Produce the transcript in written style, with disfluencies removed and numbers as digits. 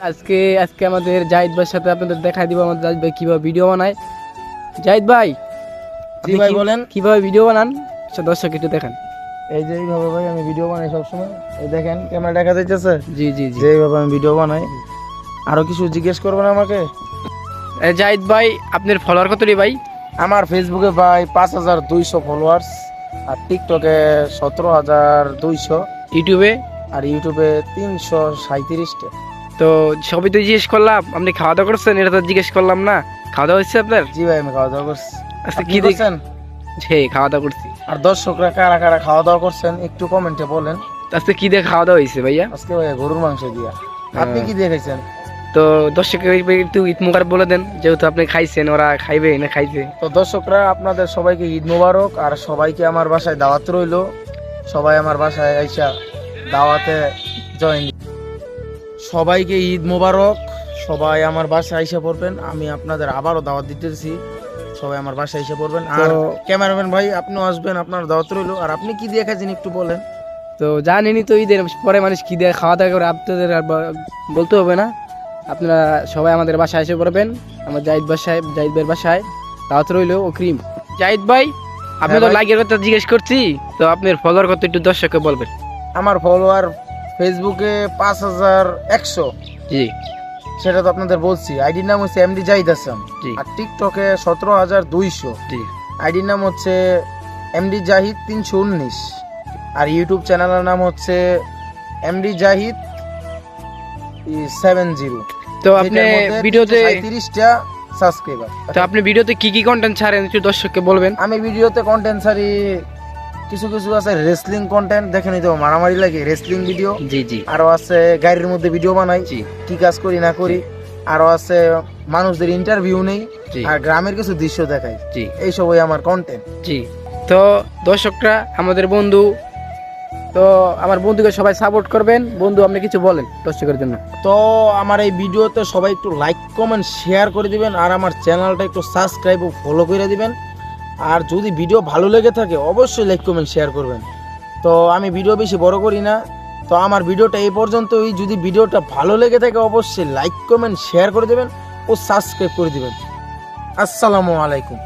আজকে আজকে আমাদের জাহিদ ভাইয়ের সাথে আপনাদের দেখাই দিব আমাদের জাহিদ ভাই কিভাবে ভিডিও বানায়। জাহিদ ভাই, জি ভাই বলেন। কিভাবে ভিডিও বানান দর্শক একটু দেখান। এই যে এইভাবে ভাই আমি ভিডিও বানাই সবসময়। এই দেখেন ক্যামেরা দেখা যাইতেছে। জি জি জি, যে এইভাবে আমি ভিডিও বানাই। আরো কিছু জিজ্ঞেস করবেন আমাকে? জাহিদ ভাই আপনার ফলোয়ার কতটি ভাই? আমার ফেসবুকে ভাই 5200 ফলোয়ার্স, আর টিকটকে 17200, ইউটিউবে? আর ইউটিউবে 337টা। তো সবই তো জিজ্ঞেস করলাম, আপনি খাওয়া দাওয়া করছেন? এটা তো জিজ্ঞেস করলাম না। খাওয়া দাওয়া হচ্ছে আপনার? জি ভাই আমি খাওয়া দাওয়া করছি। আচ্ছা, আপনি কি করছেন? হ্যাঁ, খাওয়া দাওয়া করছি। আর দর্শকরা কারা কারা খাওয়া দাওয়া করছেন একটু কমেন্টে বলেন। আজকে কি দিয়ে খাওয়া দাওয়া হয়েছে ভাইয়া? আজকে ভাই গরুর মাংস দিয়া। আপনি কি দিয়ে খাইছেন? তো দর্শককে একটু ঈদ মুবারক বলে দেন, যেহেতু আপনি খাইছেন, ওরা খাইবে না খাইছে। তো দর্শকরা আপনাদের সবাইকে ঈদ মোবারক, আর সবাইকে আমার বাসায় দাওয়াত রইলো। সবাই আমার বাসায় আইসা দাওয়াতে জয়েন। সবাইকে ঈদ মোবারক। সবাই আমার বাসায় আইসা পড়বেন। আমি আপনাদের আবারও দাওয়াত দিতেছি, সবাই আমার বাসায় আইসা পড়বেন। আর ক্যামেরাম্যান ভাই আপনিও আসবেন, আপনার দাওয়াত রইলো। আর আপনি কি দিয়ে খাইছেন একটু বলেন। তো জানেনই তো, ঈদের পরে মানুষ কি দিয়ে খাওয়া দাওয়া করে, আপনাদের আর বলতে হবে না। আপনারা সবাই আমাদের বাসায় এসে পড়বেন, আমার জাহিদ ভাইয়ের বাসায় দাওয়াত রইলো ও ক্রিম। জাহিদ ভাই, আপনি তো ভাই। লাইকের কথা জিজ্ঞেস করছি, তো আপনার ফলোয়ার কত একটু দর্শককে বলবেন। আমার ফলোয়ার ফেসবুকে 5100, জি সেটা তো আপনাদের বলছি। আইডির নাম হচ্ছে এমডি জাহিদ হাসান। জি আর টিকটকে 17200, জি আইডির নাম হচ্ছে এমডি জাহিদ 319। আর ইউটিউব চ্যানেলের নাম হচ্ছে এমডি জাহিদ 70। তো আপনি ভিডিওতে 30টা সাবস্ক্রাইবার। তো আপনি ভিডিওতে কি কি কন্টেন্ট ছাড়েন একটু দর্শককে বলবেন। আমি ভিডিওতে কন্টেন্ট ছাড়ি, কিছু কিছু আছে রেসলিং কন্টেন্ট, দেখেনি তো মারামারি লাগে, রেসলিং ভিডিও। জি জি আরো আছে গাড়ির মধ্যে ভিডিও বানাই, জি কি কাজ করি না করি। আরো আছে মানুষদের ইন্টারভিউ নেই, জি আর গ্রামের কিছু দৃশ্য দেখাই। জি এই সবই আমার কন্টেন্ট। জি। তো দর্শকরা আমাদের বন্ধু, তো আমার বন্ধুকে সবাই সাপোর্ট করবেন। বন্ধু, আপনি কিছু বলেন দর্শকের জন্য। তো আমার এই ভিডিওতে সবাই একটু লাইক কমেন্ট শেয়ার করে দিবেন, আর আমার চ্যানেলটা একটু সাবস্ক্রাইব ও ফলো করে দিবেন। আর যদি ভিডিও ভালো লেগে থাকে অবশ্যই লাইক কমেন্ট শেয়ার করবেন। তো আমি ভিডিও বেশি বড় করি না, তো আমার ভিডিওটা এই পর্যন্তই। যদি ভিডিওটা ভালো লেগে থাকে অবশ্যই লাইক কমেন্ট শেয়ার করে দেবেন ও সাবস্ক্রাইব করে দিবেন। আসসালামু আলাইকুম।